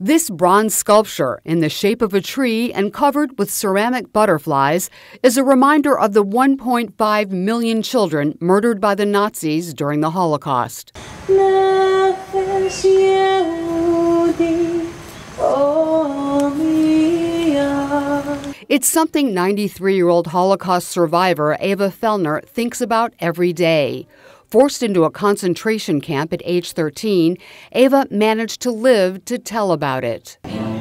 This bronze sculpture, in the shape of a tree and covered with ceramic butterflies, is a reminder of the 1.5 million children murdered by the Nazis during the Holocaust. It's something 93-year-old Holocaust survivor Eva Fellner thinks about every day. Forced into a concentration camp at age 13, Eva managed to live to tell about it.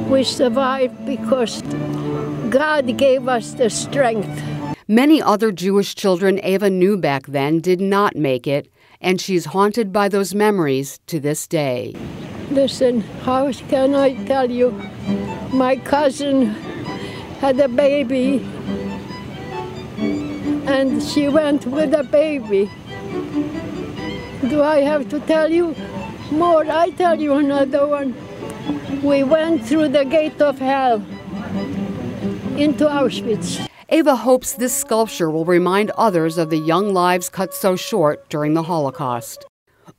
We survived because God gave us the strength. Many other Jewish children Eva knew back then did not make it, and she's haunted by those memories to this day. Listen, how can I tell you? My cousin had a baby, and she went with the baby. Do I have to tell you more? I tell you another one. We went through the gate of hell into Auschwitz. Eva hopes this sculpture will remind others of the young lives cut so short during the Holocaust.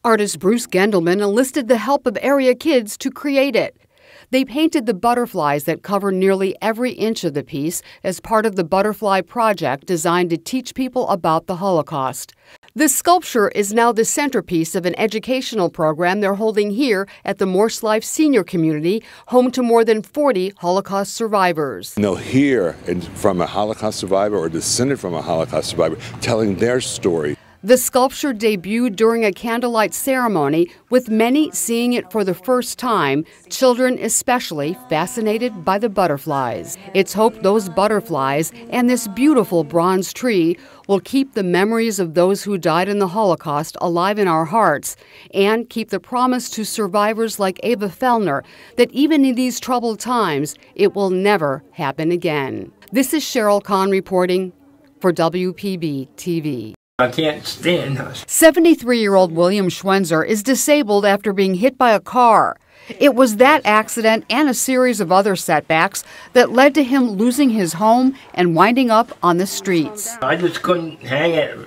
Artist Bruce Gendelman enlisted the help of area kids to create it. They painted the butterflies that cover nearly every inch of the piece as part of the Butterfly Project designed to teach people about the Holocaust. The sculpture is now the centerpiece of an educational program they're holding here at the Morse Life Senior Community, home to more than 40 Holocaust survivors. And they'll hear from a Holocaust survivor or descendant from a Holocaust survivor telling their story. The sculpture debuted during a candlelight ceremony, with many seeing it for the first time, children especially fascinated by the butterflies. It's hoped those butterflies and this beautiful bronze tree will keep the memories of those who died in the Holocaust alive in our hearts and keep the promise to survivors like Eva Fellner that even in these troubled times, it will never happen again. This is Sheryl Kahn reporting for WPB-TV. I can't stand us. 73-year-old William Schwenzer is disabled after being hit by a car. It was that accident and a series of other setbacks that led to him losing his home and winding up on the streets. I just couldn't hang it.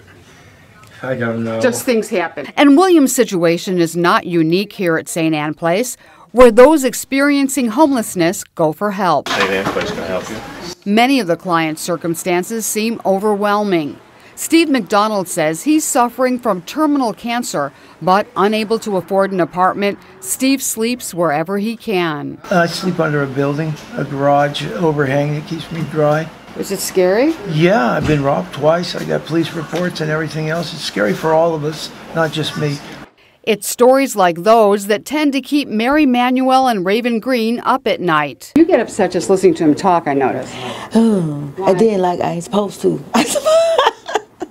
I don't know. Just things happen. And William's situation is not unique here at St. Anne Place, where those experiencing homelessness go for help. St. Anne Place can help you. Many of the client's circumstances seem overwhelming. Steve McDonald says he's suffering from terminal cancer, but unable to afford an apartment, Steve sleeps wherever he can. I sleep under a building, a garage overhang that keeps me dry. Is it scary? Yeah, I've been robbed twice. I got police reports and everything else. It's scary for all of us, not just me. It's stories like those that tend to keep Mary Manuel and Raven Green up at night. You get upset just listening to him talk, I notice. Oh, I did like I ain't supposed to.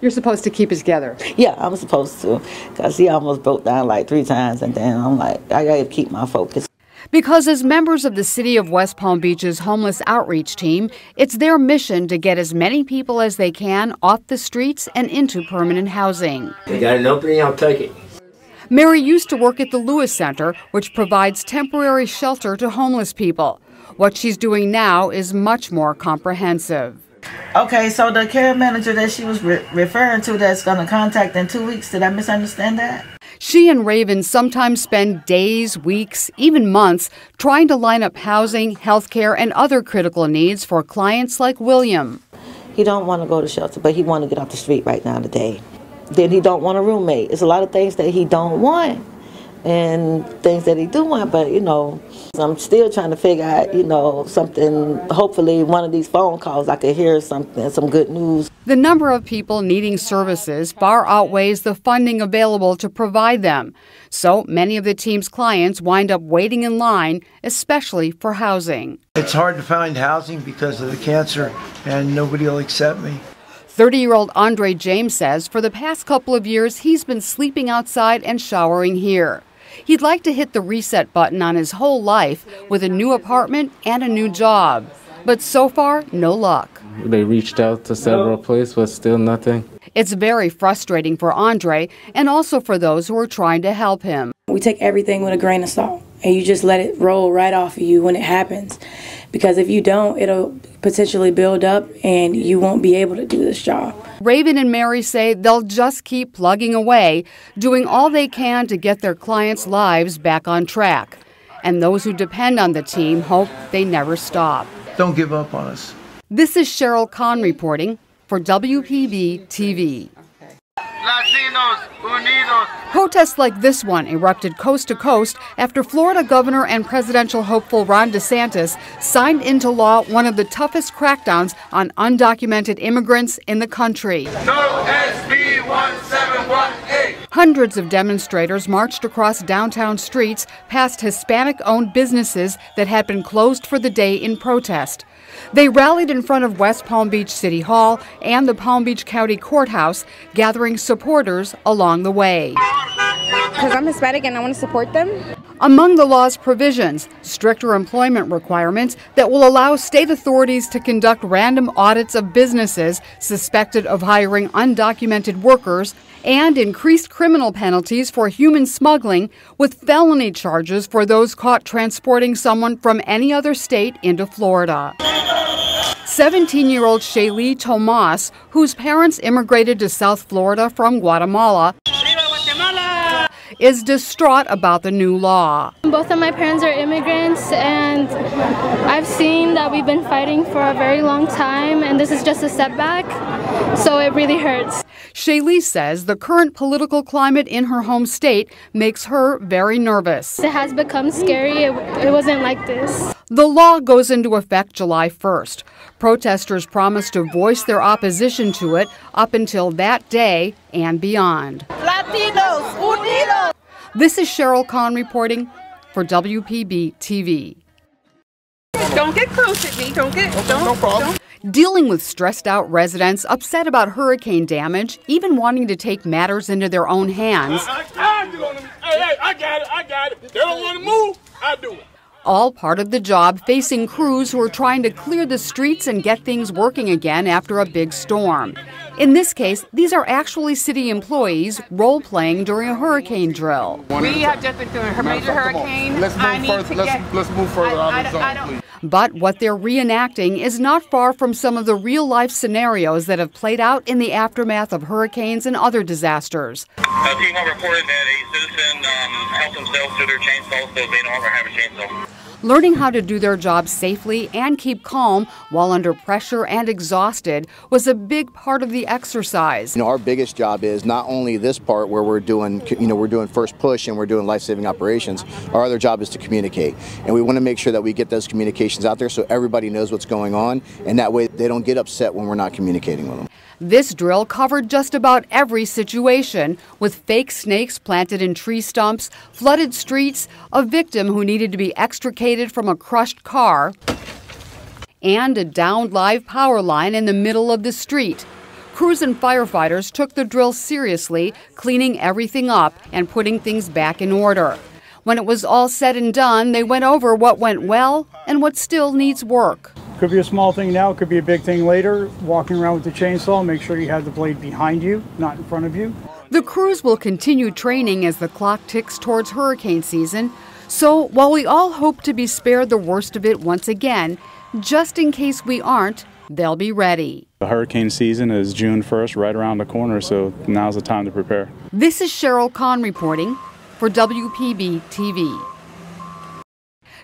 You're supposed to keep it together. Yeah, I'm supposed to, because he almost broke down like 3 times, and then I'm like, I gotta keep my focus. Because as members of the City of West Palm Beach's homeless outreach team, it's their mission to get as many people as they can off the streets and into permanent housing. They got an opening, I'll take it. Mary used to work at the Lewis Center, which provides temporary shelter to homeless people. What she's doing now is much more comprehensive. Okay, so the care manager that she was referring to that's going to contact in 2 weeks, did I misunderstand that? She and Raven sometimes spend days, weeks, even months trying to line up housing, health care, and other critical needs for clients like William. He don't want to go to shelter, but he want to get off the street right now today. Then he don't want a roommate. It's a lot of things that he don't want and things that he do want, but, you know, I'm still trying to figure out, you know, something. Hopefully one of these phone calls I could hear something, some good news. The number of people needing services far outweighs the funding available to provide them. So many of the team's clients wind up waiting in line, especially for housing. It's hard to find housing because of the cancer, and nobody will accept me. 30-year-old Andre James says for the past couple of years he's been sleeping outside and showering here. He'd like to hit the reset button on his whole life with a new apartment and a new job. But so far, no luck. They reached out to several places, but still nothing. It's very frustrating for Andre and also for those who are trying to help him. We take everything with a grain of salt, and you just let it roll right off of you when it happens. Because if you don't, it'll potentially build up and you won't be able to do this job. Raven and Mary say they'll just keep plugging away, doing all they can to get their clients' lives back on track. and those who depend on the team hope they never stop. Don't give up on us. This is Sheryl Kahn reporting for WPB TV. Latinos Unidos. Protests like this one erupted coast to coast after Florida Governor and presidential hopeful Ron DeSantis signed into law one of the toughest crackdowns on undocumented immigrants in the country. No SB 1718. Hundreds of demonstrators marched across downtown streets past Hispanic-owned businesses that had been closed for the day in protest. They rallied in front of West Palm Beach City Hall and the Palm Beach County Courthouse, gathering supporters along the way. Because I'm Hispanic and I want to support them. Among the law's provisions, stricter employment requirements that will allow state authorities to conduct random audits of businesses suspected of hiring undocumented workers, and increased criminal penalties for human smuggling, with felony charges for those caught transporting someone from any other state into Florida. 17-year-old Sheryl Tomas, whose parents immigrated to South Florida from Guatemala, is distraught about the new law. Both of my parents are immigrants, and I've seen that we've been fighting for a very long time, and this is just a setback, so it really hurts. Sheryl says the current political climate in her home state makes her very nervous. It has become scary. It wasn't like this. The law goes into effect July 1st. Protesters promise to voice their opposition to it up until that day and beyond. Latinos Unidos. This is Sheryl Kahn reporting for WPB TV. Don't get close at me. No problem. Dealing with stressed out residents upset about hurricane damage, even wanting to take matters into their own hands. Hey, I got it. They don't want to move, I do it. All part of the job, facing crews who are trying to clear the streets and get things working again after a big storm. In this case, these are actually city employees role-playing during a hurricane drill. We have just been through a major hurricane. Let's move further out of the zone, please. But what they're reenacting is not far from some of the real-life scenarios that have played out in the aftermath of hurricanes and other disasters. Team reported that a citizen helped themselves to their chainsaw, so they no longer have a chainsaw. Learning how to do their job safely and keep calm while under pressure and exhausted was a big part of the exercise. Our biggest job is not only this part where we're doing first push and we're doing life-saving operations. Our other job is to communicate, and we want to make sure that we get those communications out there so everybody knows what's going on, and that way they don't get upset when we're not communicating with them. This drill covered just about every situation, with fake snakes planted in tree stumps, flooded streets, a victim who needed to be extricated from a crushed car, and a downed live power line in the middle of the street. Crews and firefighters took the drill seriously, cleaning everything up and putting things back in order. When it was all said and done, they went over what went well and what still needs work. Could be a small thing now, could be a big thing later. Walking around with the chainsaw, make sure you have the blade behind you, not in front of you. The crews will continue training as the clock ticks towards hurricane season. So while we all hope to be spared the worst of it once again, just in case we aren't, they'll be ready. The hurricane season is June 1st, right around the corner, so now's the time to prepare. This is Sheryl Kahn reporting for WPB TV.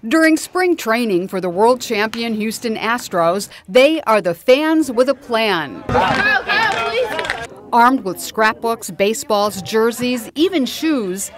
During spring training for the world champion Houston Astros, they are the fans with a plan. Armed with scrapbooks, baseballs, jerseys, even shoes,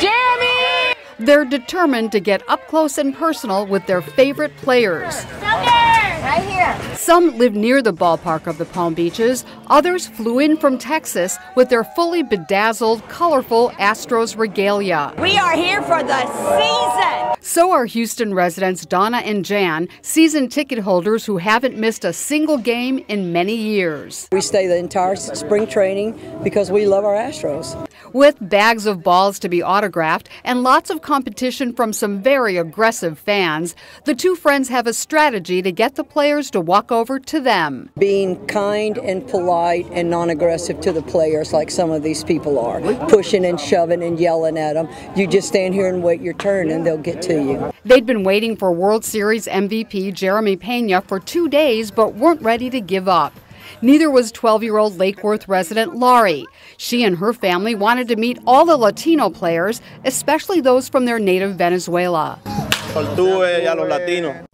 Jeremy! They're determined to get up close and personal with their favorite players. Right here. Some live near the ballpark of the Palm Beaches. Others flew in from Texas with their fully bedazzled, colorful Astros regalia. We are here for the season. So are Houston residents Donna and Jan, season ticket holders who haven't missed a single game in many years. We stay the entire spring training because we love our Astros. With bags of balls to be autographed and lots of competition from some very aggressive fans, the two friends have a strategy to get the players to walk over to them. Being kind and polite and non-aggressive to the players like some of these people are, pushing and shoving and yelling at them. You just stand here and wait your turn and they'll get to you. They'd been waiting for World Series MVP Jeremy Pena for 2 days but weren't ready to give up. Neither was 12-year-old Lake Worth resident Laurie. She and her family wanted to meet all the Latino players, especially those from their native Venezuela.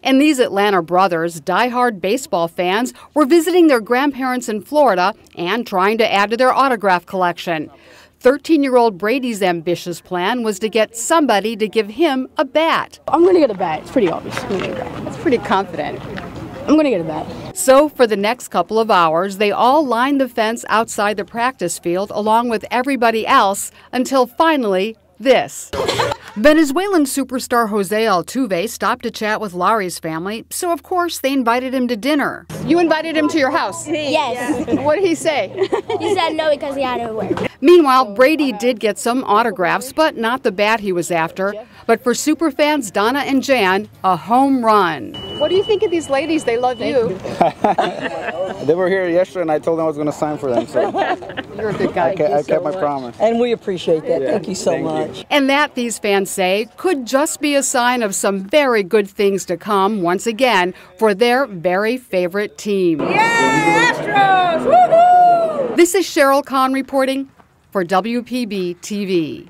And these Atlanta brothers, diehard baseball fans, were visiting their grandparents in Florida and trying to add to their autograph collection. 13-year-old Brady's ambitious plan was to get somebody to give him a bat. I'm going to get a bat. It's pretty obvious. I'm going to get a bat. That's pretty confident. I'm going to get a bat. So for the next couple of hours, they all lined the fence outside the practice field along with everybody else until finally this. Venezuelan superstar Jose Altuve stopped to chat with Laurie's family, so of course they invited him to dinner. You invited him to your house? Yes. What did he say? He said no because he had to work. Meanwhile, Brady did get some autographs, but not the bat he was after. But for Superfans Donna and Jan, a home run. What do you think of these ladies? They love you. They were here yesterday and I told them I was going to sign for them. So you're a good guy. I kept my promise. And we appreciate that. Yeah. Thank you so much. And that, these fans say, could just be a sign of some very good things to come once again for their very favorite team. Yeah, Astros! Woohoo! This is Sheryl Kahn reporting for WPB TV.